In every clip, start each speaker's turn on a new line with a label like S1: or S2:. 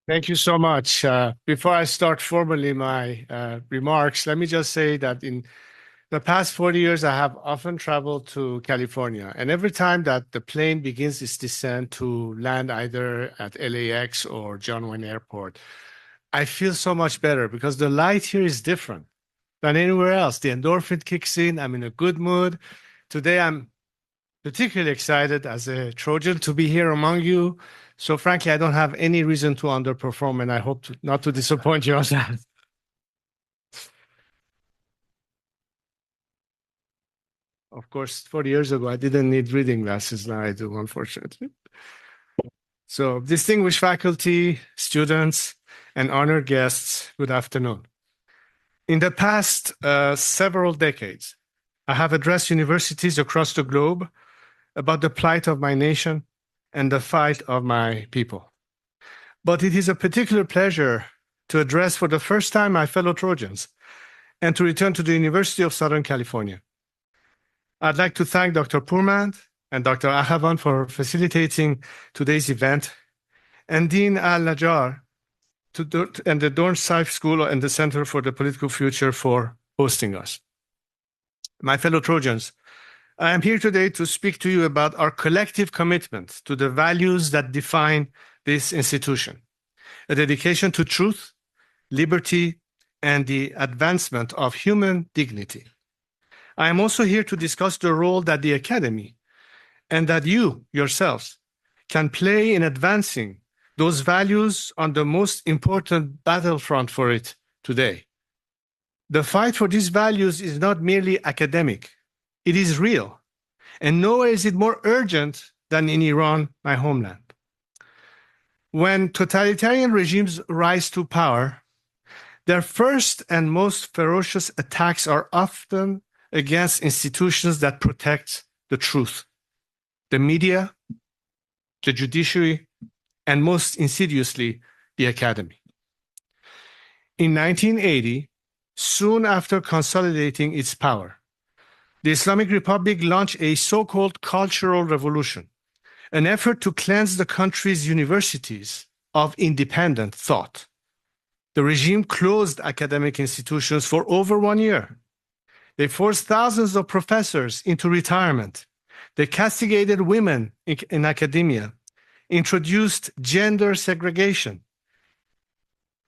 S1: Thank you so much. Before I start formally my remarks, let me just say that in the past 40 years, I have often traveled to California. And every time that the plane begins its descent to land either at LAX or John Wayne Airport, I feel so much better because the light here is different than anywhere else. The endorphin kicks in. I'm in a good mood. Today, I'm particularly excited as a Trojan to be here among you. So frankly, I don't have any reason to underperform, and I hope not to disappoint you on that. Of course, 40 years ago, I didn't need reading glasses. Now I do, unfortunately. So distinguished faculty, students, and honored guests, good afternoon. In the past several decades, I have addressed universities across the globe about the plight of my nation and the fight of my people. But it is a particular pleasure to address for the first time my fellow Trojans and to return to the University of Southern California. I'd like to thank Dr. Purmand and Dr. Ahavan for facilitating today's event, and Dean Al-Najjar and the Dornsife School and the Center for the Political Future for hosting us. My fellow Trojans, I am here today to speak to you about our collective commitment to the values that define this institution, a dedication to truth, liberty, and the advancement of human dignity. I am also here to discuss the role that the Academy and that you yourselves can play in advancing those values on the most important battlefront for it today. The fight for these values is not merely academic. It is real, and nowhere is it more urgent than in Iran, my homeland. When totalitarian regimes rise to power, their first and most ferocious attacks are often against institutions that protect the truth: the media, the judiciary, and most insidiously, the academy. In 1980, soon after consolidating its power, the Islamic Republic launched a so-called cultural revolution, an effort to cleanse the country's universities of independent thought. The regime closed academic institutions for over 1 year. They forced thousands of professors into retirement. They castigated women in academia, introduced gender segregation,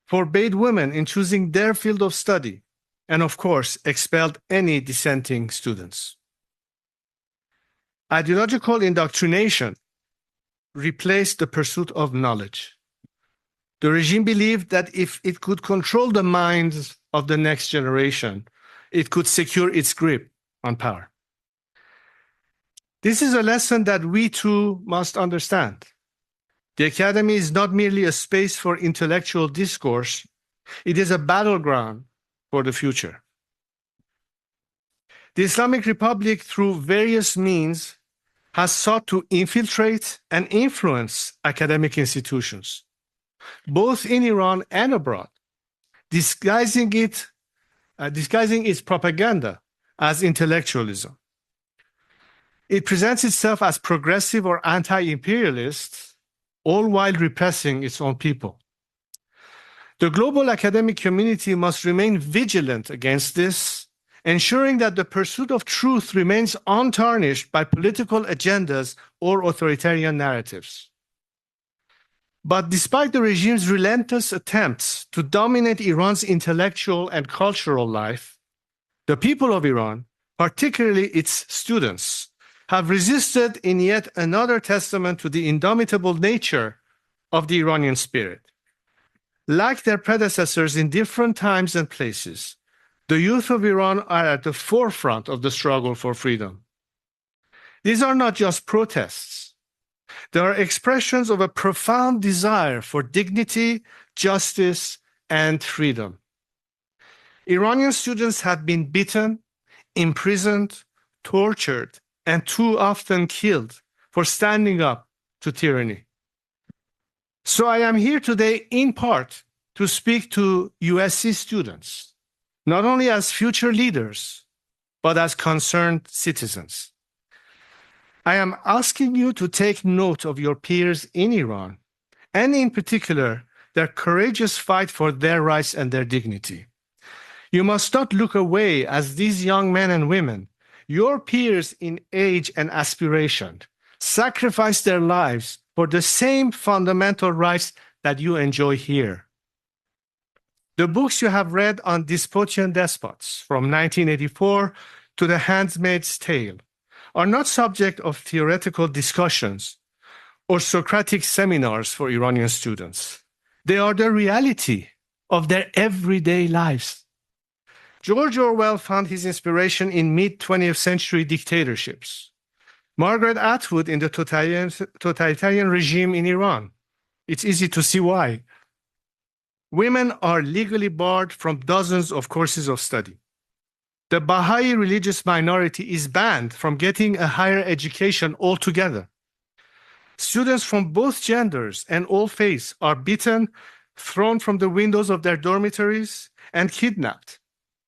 S1: forbade women in choosing their field of study, and of course, expelled any dissenting students. Ideological indoctrination replaced the pursuit of knowledge. The regime believed that if it could control the minds of the next generation, it could secure its grip on power. This is a lesson that we too must understand. The academy is not merely a space for intellectual discourse, it is a battleground for the future. The Islamic Republic, through various means, has sought to infiltrate and influence academic institutions, both in Iran and abroad, disguising its propaganda as intellectualism. It presents itself as progressive or anti-imperialist, all while repressing its own people. The global academic community must remain vigilant against this, ensuring that the pursuit of truth remains untarnished by political agendas or authoritarian narratives. But despite the regime's relentless attempts to dominate Iran's intellectual and cultural life, the people of Iran, particularly its students, have resisted in yet another testament to the indomitable nature of the Iranian spirit. Like their predecessors in different times and places, the youth of Iran are at the forefront of the struggle for freedom. These are not just protests. They are expressions of a profound desire for dignity, justice, and freedom. Iranian students have been beaten, imprisoned, tortured, and too often killed for standing up to tyranny. So I am here today in part to speak to USC students, not only as future leaders, but as concerned citizens. I am asking you to take note of your peers in Iran, and in particular, their courageous fight for their rights and their dignity. You must not look away as these young men and women, your peers in age and aspiration, sacrifice their lives for the same fundamental rights that you enjoy here. The books you have read on dystopian despots from 1984 to The Handmaid's Tale are not subject of theoretical discussions or Socratic seminars for Iranian students. They are the reality of their everyday lives. George Orwell found his inspiration in mid-20th century dictatorships. Margaret Atwood in the totalitarian regime in Iran. It's easy to see why. Women are legally barred from dozens of courses of study. The Baha'i religious minority is banned from getting a higher education altogether. Students from both genders and all faiths are beaten, thrown from the windows of their dormitories, and kidnapped.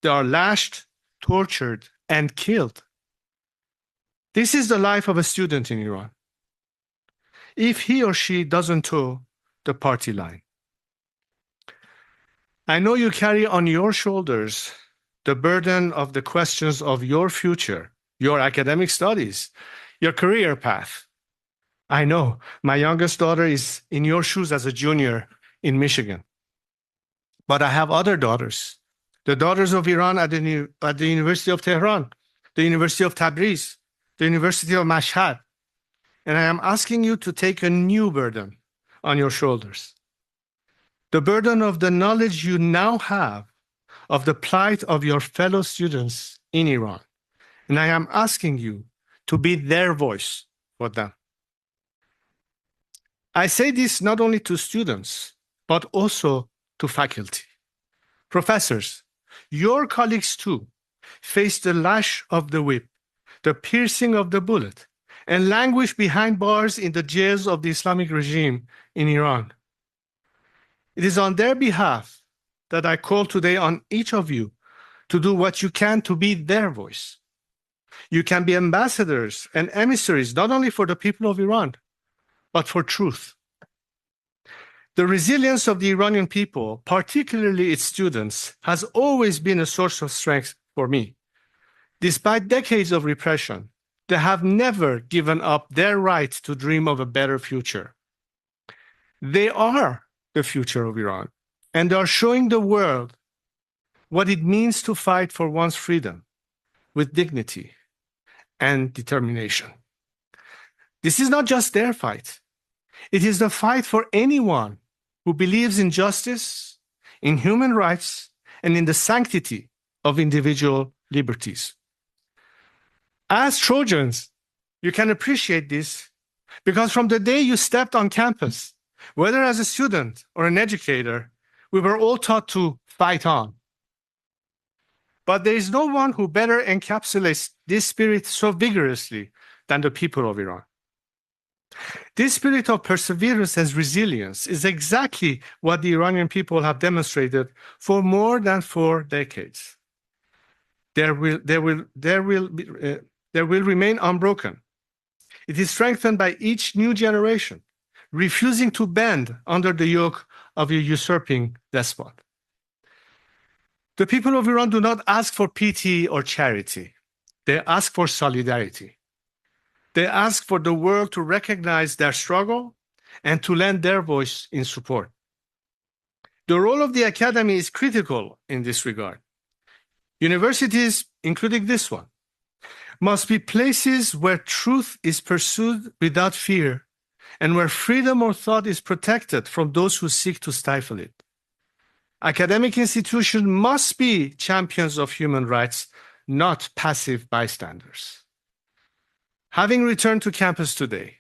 S1: They are lashed, tortured, and killed. This is the life of a student in Iran, if he or she doesn't toe the party line. I know you carry on your shoulders the burden of the questions of your future, your academic studies, your career path. I know my youngest daughter is in your shoes as a junior in Michigan. But I have other daughters, the daughters of Iran at the University of Tehran, the University of Tabriz, the University of Mashhad. And I am asking you to take a new burden on your shoulders. The burden of the knowledge you now have of the plight of your fellow students in Iran. And I am asking you to be their voice for them. I say this not only to students, but also to faculty. Professors, your colleagues too face the lash of the whip, the piercing of the bullet, and languish behind bars in the jails of the Islamic regime in Iran. It is on their behalf that I call today on each of you to do what you can to be their voice. You can be ambassadors and emissaries, not only for the people of Iran, but for truth. The resilience of the Iranian people, particularly its students, has always been a source of strength for me. Despite decades of repression, they have never given up their right to dream of a better future. They are the future of Iran, and they are showing the world what it means to fight for one's freedom with dignity and determination. This is not just their fight. It is the fight for anyone who believes in justice, in human rights, and in the sanctity of individual liberties. As Trojans, you can appreciate this because from the day you stepped on campus, whether as a student or an educator, we were all taught to fight on. But there is no one who better encapsulates this spirit so vigorously than the people of Iran. This spirit of perseverance and resilience is exactly what the Iranian people have demonstrated for more than 4 decades. There will remain unbroken. It is strengthened by each new generation, refusing to bend under the yoke of a usurping despot. The people of Iran do not ask for pity or charity. They ask for solidarity. They ask for the world to recognize their struggle and to lend their voice in support. The role of the academy is critical in this regard. Universities, including this one, must be places where truth is pursued without fear and where freedom of thought is protected from those who seek to stifle it. Academic institutions must be champions of human rights, not passive bystanders. Having returned to campus today,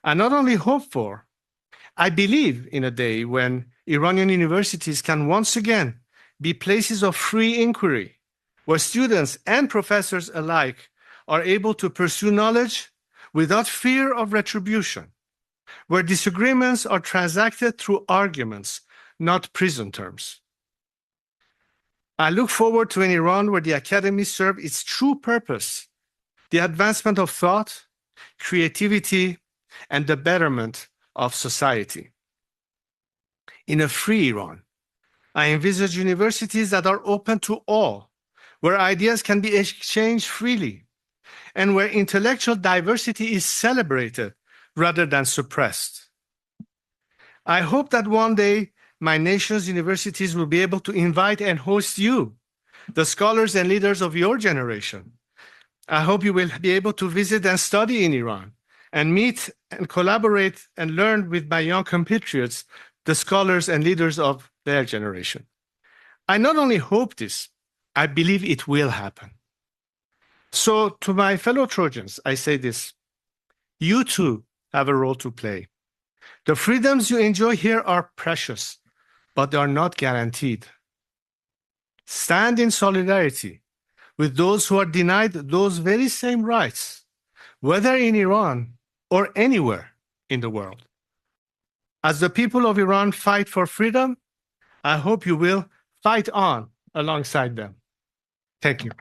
S1: I not only hope for, I believe in a day when Iranian universities can once again be places of free inquiry, where students and professors alike are able to pursue knowledge without fear of retribution, where disagreements are transacted through arguments, not prison terms. I look forward to an Iran where the academy serves its true purpose, the advancement of thought, creativity, and the betterment of society. in a free Iran. I envisage universities that are open to all, where ideas can be exchanged freely, and where intellectual diversity is celebrated rather than suppressed. I hope that one day my nation's universities will be able to invite and host you, the scholars and leaders of your generation. I hope you will be able to visit and study in Iran and meet and collaborate and learn with my young compatriots, the scholars and leaders of their generation. I not only hope this, I believe it will happen. So to my fellow Trojans, I say this: you too have a role to play. The freedoms you enjoy here are precious, but they are not guaranteed. Stand in solidarity with those who are denied those very same rights, whether in Iran or anywhere in the world. As the people of Iran fight for freedom, I hope you will fight on alongside them. Thank you.